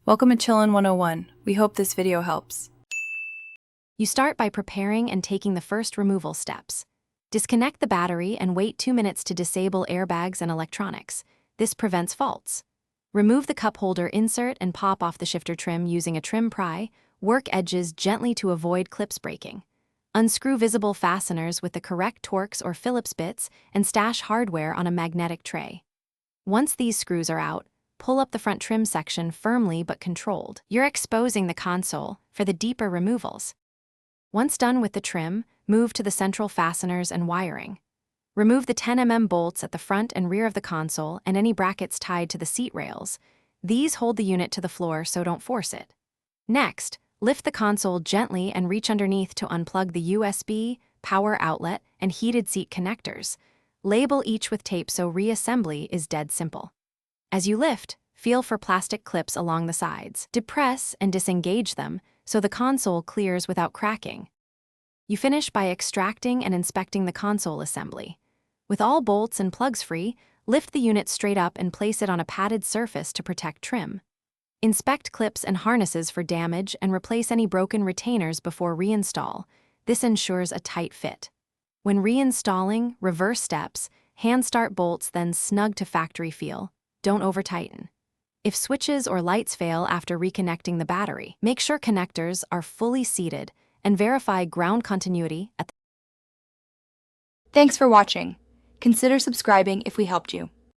Welcome to Chillin' 101. We hope this video helps. You start by preparing and taking the first removal steps. Disconnect the battery and wait 2 minutes to disable airbags and electronics. This prevents faults. Remove the cup holder insert and pop off the shifter trim using a trim pry. Work edges gently to avoid clips breaking. Unscrew visible fasteners with the correct Torx or Phillips bits and stash hardware on a magnetic tray. Once these screws are out, pull up the front trim section firmly but controlled. You're exposing the console for the deeper removals. Once done with the trim, move to the central fasteners and wiring. Remove the 10 mm bolts at the front and rear of the console and any brackets tied to the seat rails. These hold the unit to the floor, so don't force it. Next, lift the console gently and reach underneath to unplug the USB, power outlet, and heated seat connectors. Label each with tape so reassembly is dead simple. As you lift, feel for plastic clips along the sides. Depress and disengage them so the console clears without cracking. You finish by extracting and inspecting the console assembly. With all bolts and plugs free, lift the unit straight up and place it on a padded surface to protect trim. Inspect clips and harnesses for damage and replace any broken retainers before reinstall. This ensures a tight fit. When reinstalling, reverse steps, hand start bolts, then snug to factory feel. Don't over-tighten. If switches or lights fail after reconnecting the battery, make sure connectors are fully seated and verify ground continuity at the Thanks for watching. Consider subscribing if we helped you.